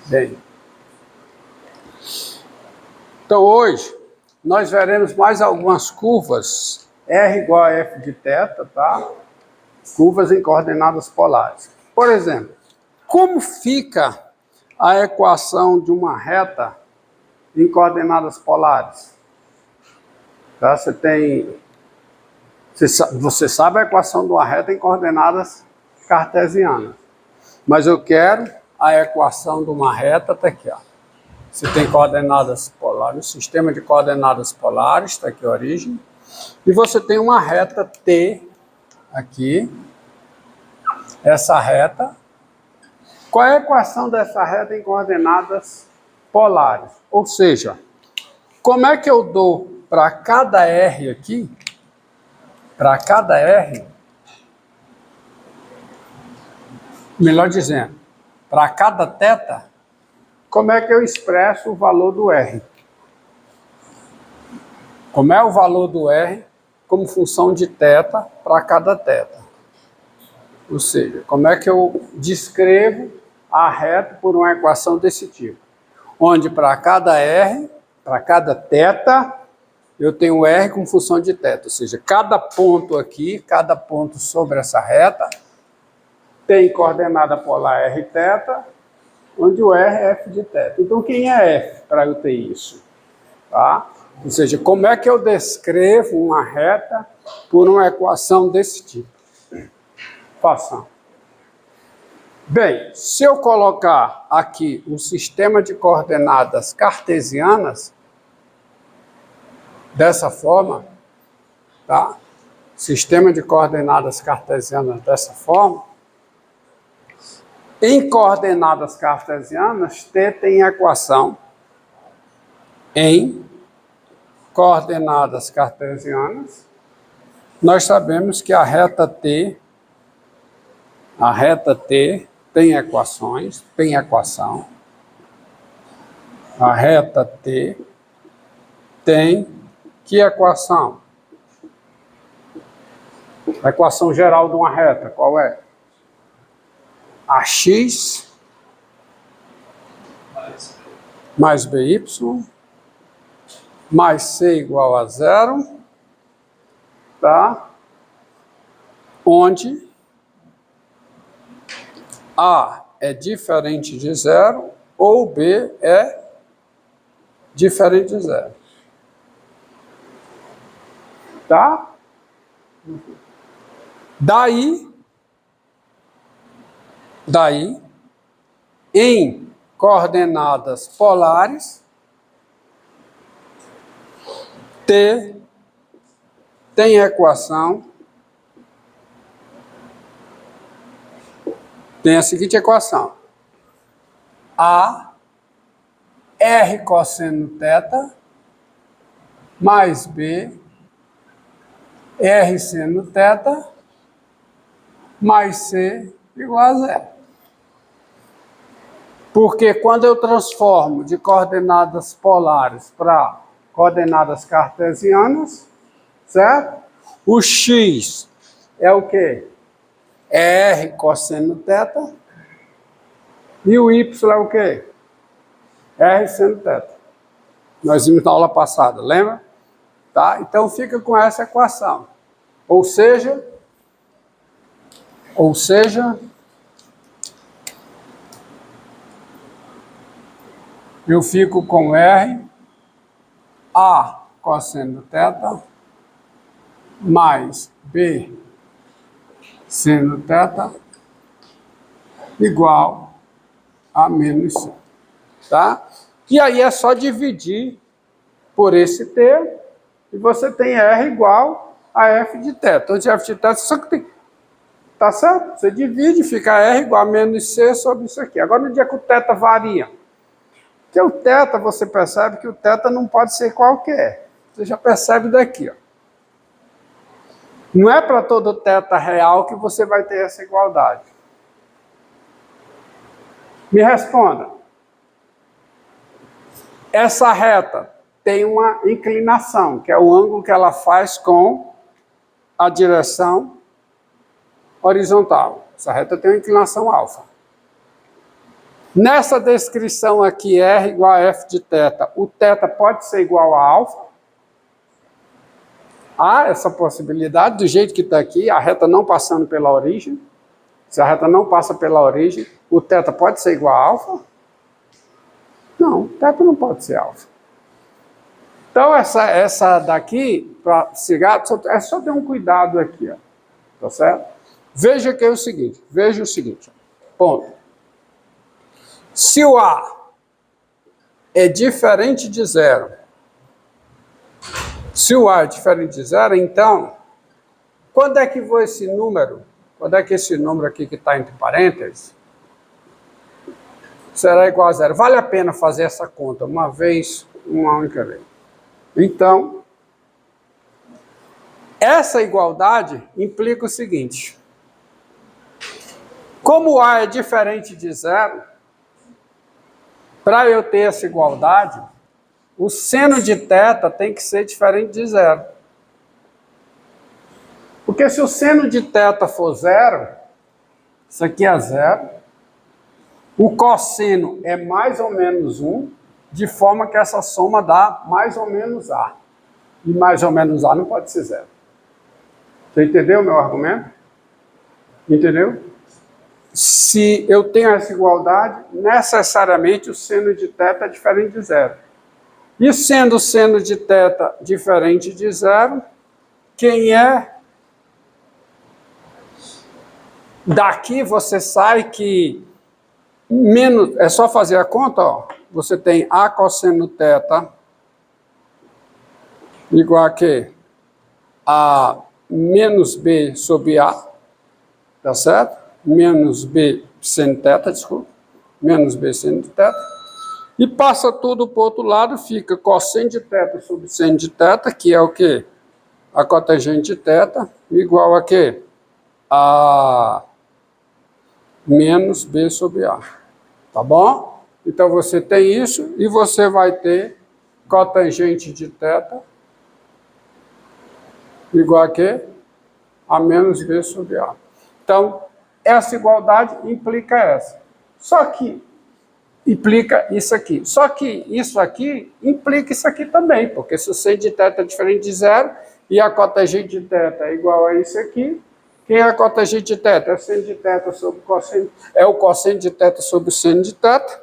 Bem, então hoje nós veremos mais algumas curvas R igual a F de θ, tá? Curvas em coordenadas polares. Por exemplo, como fica a equação de uma reta em coordenadas polares? Tá? Você sabe a equação de uma reta em coordenadas cartesianas, mas eu quero a equação de uma reta, tá aqui, ó. Você tem coordenadas polares, um sistema de coordenadas polares, está aqui a origem, e você tem uma reta T aqui, essa reta. Qual é a equação dessa reta em coordenadas polares? Ou seja, como é que eu dou para cada R aqui, para cada R, melhor dizendo, para cada θ, como é que eu expresso o valor do R? Como é o valor do R como função de θ para cada θ? Ou seja, como é que eu descrevo a reta por uma equação desse tipo? Onde para cada R, para cada θ, eu tenho R como função de θ. Ou seja, cada ponto aqui, cada ponto sobre essa reta, tem coordenada polar Rθ, onde o R é F de θ. Então, quem é F para eu ter isso? Tá? Ou seja, como é que eu descrevo uma reta por uma equação desse tipo? Façam. Bem, se eu colocar aqui um sistema de coordenadas cartesianas, dessa forma, tá? Sistema de coordenadas cartesianas dessa forma, em coordenadas cartesianas, T tem equação em coordenadas cartesianas. Nós sabemos que a reta T tem equações, tem equação. A reta T tem que equação? A equação geral de uma reta, qual é? AX mais BY mais C igual a 0, tá? Onde A é diferente de 0 ou B é diferente de 0. Tá? Daí, em coordenadas polares, T tem equação, tem a seguinte equação: A R cosseno θ mais B R seno θ mais C igual a 0. Porque quando eu transformo de coordenadas polares para coordenadas cartesianas, certo? O X é o quê? É R cosseno θ. E o Y é o quê? R seno θ. Nós vimos na aula passada, lembra? Tá? Então fica com essa equação. Ou seja, eu fico com R A cosseno θ mais B seno θ igual a menos C. Tá? E aí é só dividir por esse T e você tem R igual a F de θ. Então, de F de θ, só que tem... Tá certo? Você divide, fica R igual a menos C sobre isso aqui. Agora, no dia que o θ varia, porque o θ, você percebe que o θ não pode ser qualquer. Você já percebe daqui, ó. Não é para todo θ real que você vai ter essa igualdade. Me responda. Essa reta tem uma inclinação, que é o ângulo que ela faz com a direção horizontal. Essa reta tem uma inclinação alfa. Nessa descrição aqui, R igual a F de θ, o θ pode ser igual a alfa. Há essa possibilidade, do jeito que está aqui, a reta não passando pela origem. Se a reta não passa pela origem, o θ pode ser igual a alfa? Não, θ não pode ser alfa. Então, essa daqui, para cigarro, é só ter um cuidado aqui, ó. Tá certo? Veja que é o seguinte, veja o seguinte, ponto. Se o A é diferente de zero, se o A é diferente de zero, então, quando é que esse número aqui que está entre parênteses, será igual a zero? Vale a pena fazer essa conta uma vez, uma única vez. Então, essa igualdade implica o seguinte: como o A é diferente de zero, para eu ter essa igualdade, o seno de θ tem que ser diferente de zero. Porque se o seno de θ for zero, isso aqui é zero, o cosseno é mais ou menos 1, de forma que essa soma dá mais ou menos A. E mais ou menos A não pode ser zero. Você entendeu o meu argumento? Entendeu? Se eu tenho essa igualdade, necessariamente o seno de θ é diferente de zero. E sendo o seno de θ diferente de zero, quem é? Daqui você sai que menos, é só fazer a conta, ó. Você tem A cosseno θ igual a quê? A menos B sobre A, tá certo? Menos B seno θ, desculpa. Menos B seno de θ. E passa tudo para o outro lado, fica cosseno de θ sobre seno de θ, que é o quê? A cotangente de θ, igual a quê? A menos B sobre A. Tá bom? Então você tem isso e você vai ter cotangente de θ igual a quê? A menos B sobre A. Então, essa igualdade implica essa. Só que implica isso aqui. Só que isso aqui implica isso aqui também, porque se o seno de θ é diferente de zero e a cotangente de θ é igual a isso aqui, quem é a cotangente de θ? É o seno de θ sobre cosseno, é o cosseno de θ sobre o seno de θ,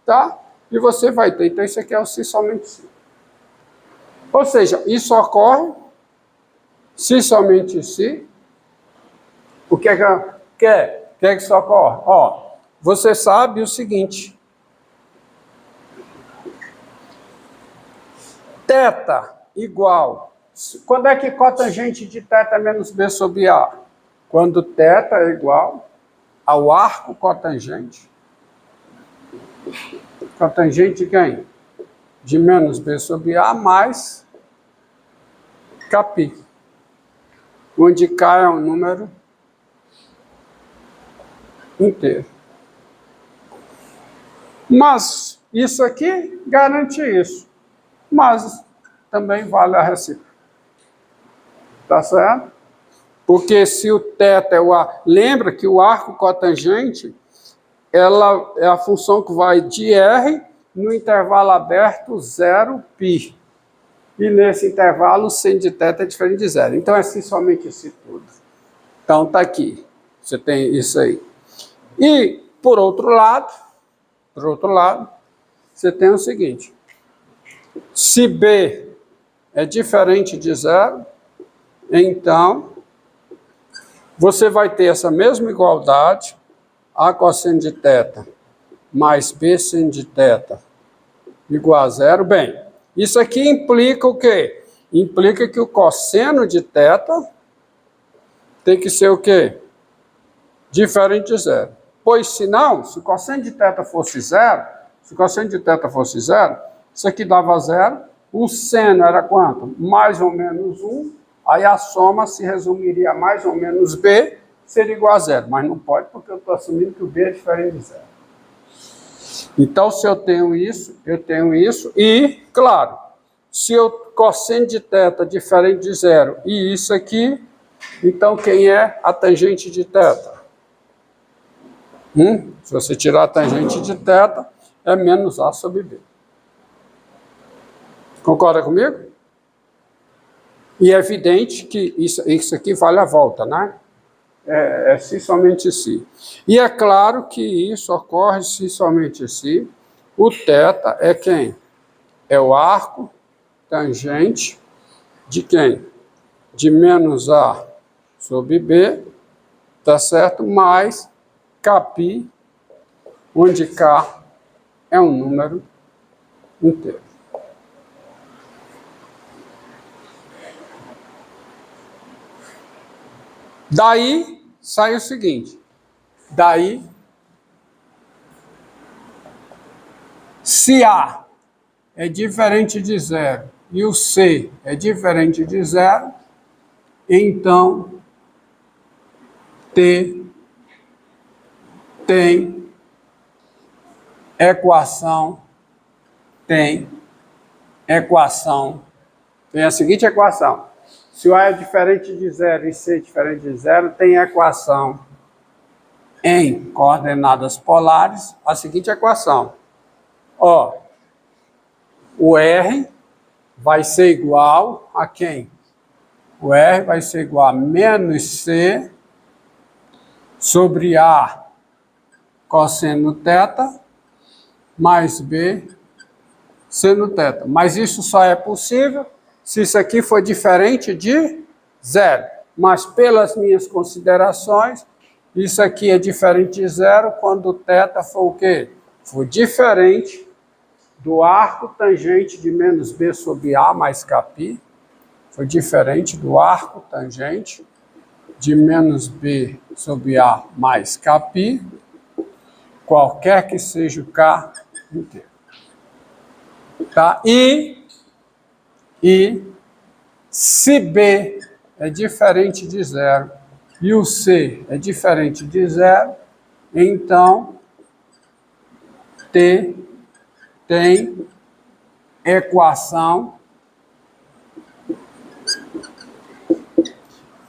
tá? E você vai ter, então isso aqui é o se somente se. Ou seja, isso ocorre se somente se. O que é que isso ocorre? Ó, você sabe o seguinte: θ igual. Quando é que cotangente de θ é menos B sobre A? Quando θ é igual ao arco cotangente. Cotangente de quem? De menos B sobre A mais Κ, onde K é um número inteiro. Mas isso aqui garante isso. Mas também vale a recíproca. Tá certo? Porque se o θ é o A... Lembra que o arco cotangente, ela é a função que vai de R no intervalo aberto 0π. E nesse intervalo, o seno de θ é diferente de zero. Então, é assim somente isso tudo. Então, tá aqui. Você tem isso aí. E, por outro lado, você tem o seguinte: se B é diferente de zero, então você vai ter essa mesma igualdade, A cosseno de θ mais B seno de θ igual a zero. Bem, isso aqui implica o quê? Implica que o cosseno de θ tem que ser o quê? Diferente de zero. Pois, se não, se o cosseno de θ fosse zero, isso aqui dava zero, o seno era quanto? Mais ou menos 1, aí a soma se resumiria a mais ou menos B, seria igual a zero. Mas não pode, porque eu estou assumindo que o B é diferente de zero. Então, se eu tenho isso, e, claro, se o cosseno de θ é diferente de zero e isso aqui, então quem é a tangente de θ? Se você tirar a tangente de θ, é menos A sobre B. Concorda comigo? E é evidente que isso aqui vale a volta, né? É se somente se. E é claro que isso ocorre se somente se o θ é quem? É o arco tangente de quem? De menos A sobre B, tá certo? Mais Κ, onde K é um número inteiro. Daí sai o seguinte, daí se A é diferente de zero e o C é diferente de zero, então T tem equação, tem a seguinte equação. Se o A é diferente de zero e C é diferente de zero, tem equação em coordenadas polares, a seguinte equação. Ó, o R vai ser igual a quem? O R vai ser igual a menos C sobre A cosseno θ mais B seno θ. Mas isso só é possível se isso aqui for diferente de zero. Mas pelas minhas considerações, isso aqui é diferente de zero quando o θ for o quê? For diferente do arco tangente de menos B sobre A mais Κ. Foi diferente do arco tangente de menos B sobre A mais Κ, qualquer que seja o K inteiro. Tá? E se B é diferente de zero e o C é diferente de zero, então T tem equação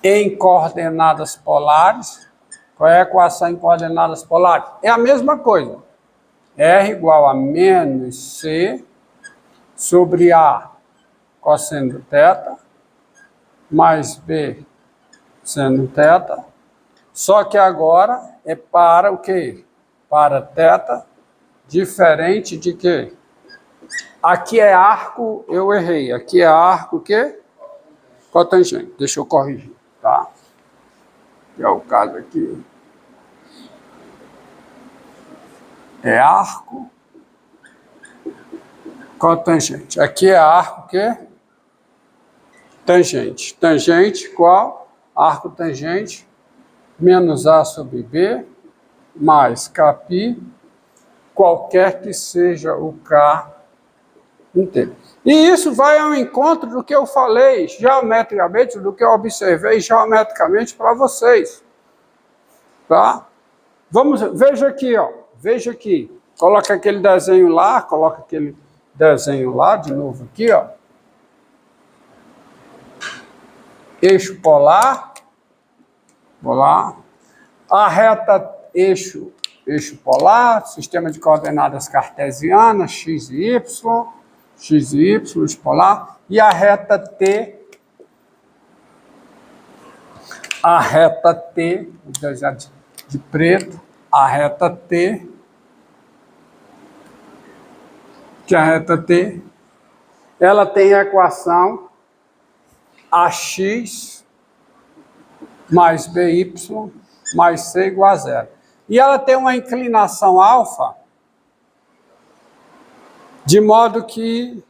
em coordenadas polares. Qual é a equação em coordenadas polares? É a mesma coisa. R igual a menos C sobre A cosseno θ mais B seno θ. Só que agora é para o quê? Para θ diferente de quê? Aqui é arco, eu errei. Aqui é arco o quê? Cotangente. Deixa eu corrigir, tá? Que é o caso aqui. É arco cotangente. Aqui é arco quê? Tangente. Tangente qual? Arco tangente menos A sobre B mais Κ, qualquer que seja o K inteiro. E isso vai ao encontro do que eu falei geometricamente, do que eu observei geometricamente para vocês. Tá? Veja aqui, ó. Veja aqui. Coloca aquele desenho lá, de novo aqui, ó. Eixo polar. A reta eixo polar, sistema de coordenadas cartesianas, x e y, eixo polar, e a reta T, vou desenhar de preto, a reta T, que a reta T, ela tem a equação AX mais BY mais C igual a zero. E ela tem uma inclinação alfa, de modo que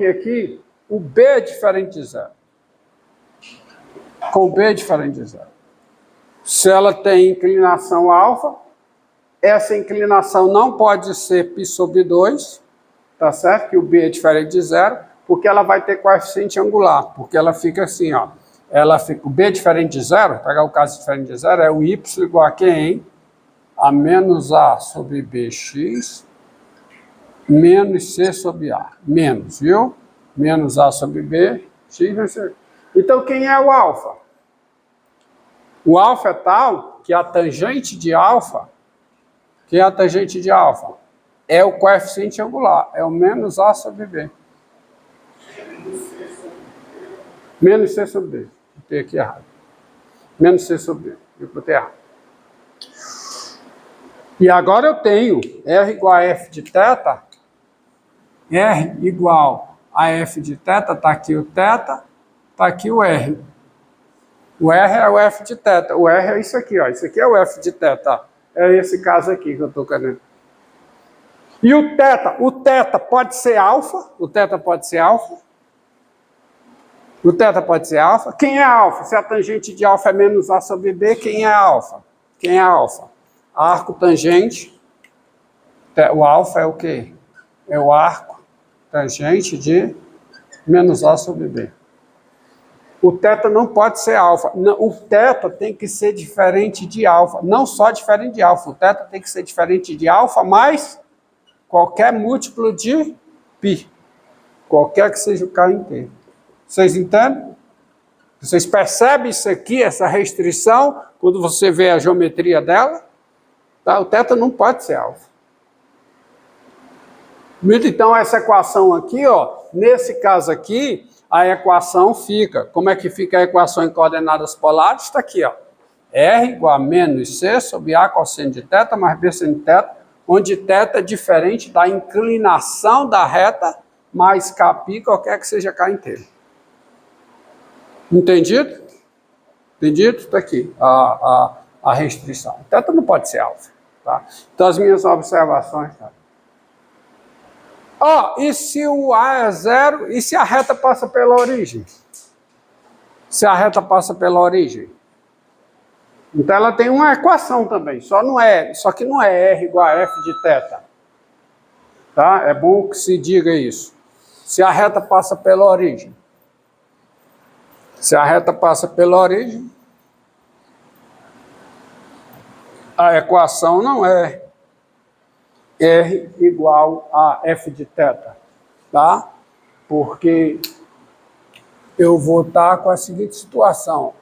aqui o B é diferente de zero. Com o B é diferente de zero. Se ela tem inclinação alfa, essa inclinação não pode ser π sobre 2, tá certo? Que o B é diferente de zero, porque ela vai ter coeficiente angular, porque ela fica assim, ó. O B é diferente de zero, pegar o caso diferente de zero, é o y igual a quem? A menos A sobre BX menos C sobre A. Menos, viu? Menos A sobre B, X menos C. Então, quem é o alfa? O alfa é tal que a tangente de alfa, é o coeficiente angular, é o menos A sobre B. Menos C sobre B. Botei aqui errado. Menos C sobre B. Eu botei errado. E agora eu tenho R igual a F de θ. R igual a F de θ, está aqui o θ, está aqui o R. O R é o F de θ. O R é isso aqui, ó. Isso aqui é o F de θ. É esse caso aqui que eu estou querendo. E o θ pode ser alfa. O θ pode ser alfa. O θ pode ser alfa. Quem é alfa? Se a tangente de alfa é menos A sobre B, quem é alfa? Quem é alfa? Arco tangente. O alfa é o quê? É o arco tangente de menos A sobre B. O θ não pode ser alfa. O θ tem que ser diferente de alfa. Não só diferente de alfa. O θ tem que ser diferente de alfa mais qualquer múltiplo de π. Qualquer que seja o K inteiro. Vocês entendem? Vocês percebem isso aqui, essa restrição, quando você vê a geometria dela? Tá? O θ não pode ser alfa. Então, essa equação aqui, ó, nesse caso aqui, a equação fica. Como é que fica a equação em coordenadas polares? Está aqui, ó. R igual a menos C sobre A cosseno de θ mais B seno de θ, onde θ é diferente da inclinação da reta mais Kπ, qualquer que seja K inteiro. Entendido? Entendido? Está aqui a restrição. θ não pode ser alfa. Tá? Então, as minhas observações... Tá? E se o A é zero, e se a reta passa pela origem? Se a reta passa pela origem. Então ela tem uma equação também, só que não é R igual a F de θ. Tá? É bom que se diga isso. Se a reta passa pela origem. Se a reta passa pela origem, a equação não é R igual a F de θ, tá? Porque eu vou estar com a seguinte situação.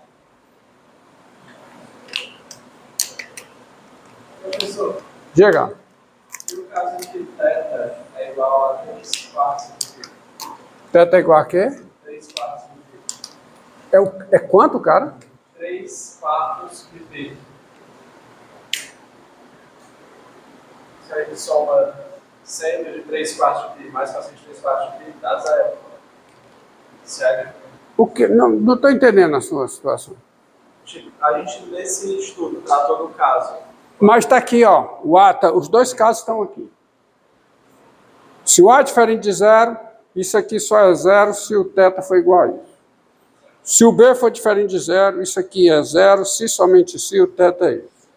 Professor, Diga. se o caso de θ é igual a 3 quartos de V. Θ é igual a quê? 3 quartos de V. É quanto, cara? 3 quartos de V. Se a gente soma seno de 3 quartos de V mais cosseno de 3 quartos de V, dá zero. Sério? O que? Não estou entendendo a sua situação. A gente, nesse estudo, tratou do caso. Mas está aqui, ó. Os dois casos estão aqui. Se o A é diferente de zero, isso aqui só é zero se o θ for igual a isso. Se o B for diferente de zero, isso aqui é zero se somente se o θ é isso.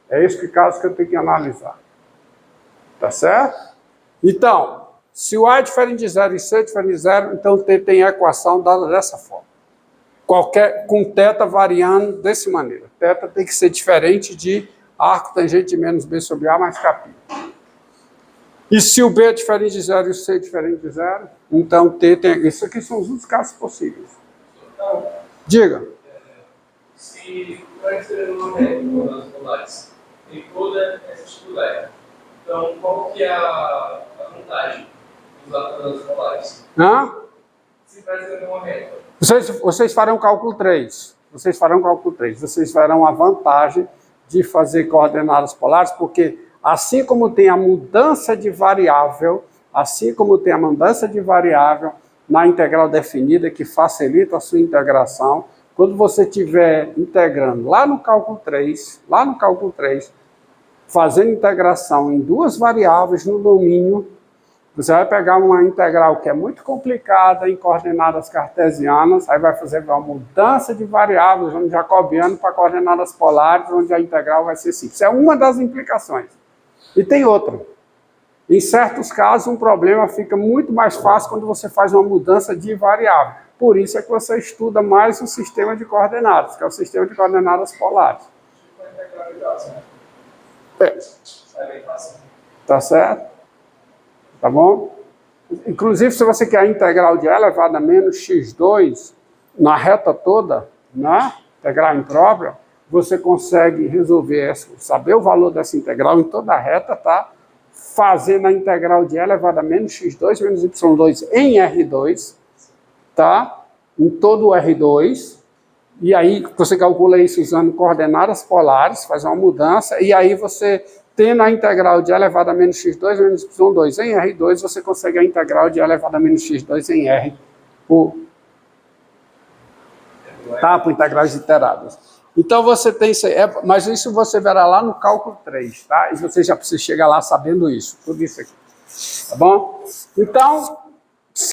É esse caso que eu tenho que analisar. Tá certo? Então, se o A é diferente de zero e C é diferente de zero, então T tem a equação dada dessa forma. Com θ variando dessa maneira. θ tem que ser diferente de arco tangente de menos B sobre A mais Kπ. E se o B é diferente de zero e o C é diferente de zero, então T tem... Isso aqui são os únicos casos possíveis. Então, Diga. se nós escrevemos uma regra das polares, tem toda essa estrutura. Então, qual que é a vantagem de usar todas as polares? Se nós escrevemos uma regra. Vocês farão cálculo 3. Vocês farão a vantagem de fazer coordenadas polares, porque assim como tem a mudança de variável, na integral definida, que facilita a sua integração, quando você estiver integrando lá no cálculo 3, fazendo integração em duas variáveis no domínio, você vai pegar uma integral que é muito complicada em coordenadas cartesianas, aí vai fazer uma mudança de variáveis no jacobiano para coordenadas polares, onde a integral vai ser simples. Isso é uma das implicações. E tem outra. Em certos casos, um problema fica muito mais fácil quando você faz uma mudança de variável. Por isso é que você estuda mais o sistema de coordenadas, que é o sistema de coordenadas polares. Tá certo? Tá bom? Inclusive, se você quer a integral de A elevado a menos x2 na reta toda, né? Integral imprópria, você consegue resolver, saber o valor dessa integral em toda a reta, tá? Fazendo a integral de E elevado a menos x2 menos y2 em R2, tá? Em todo o R2. E aí você calcula isso usando coordenadas polares, faz uma mudança, e aí você, tendo a integral de E elevado a menos x2 menos y2 em R2, você consegue a integral de E elevado a menos x2 em R por integrais iteradas. Então você tem isso aí, mas isso você verá lá no cálculo 3, tá? E você já precisa chegar lá sabendo isso, tudo isso aqui, tá bom? Então,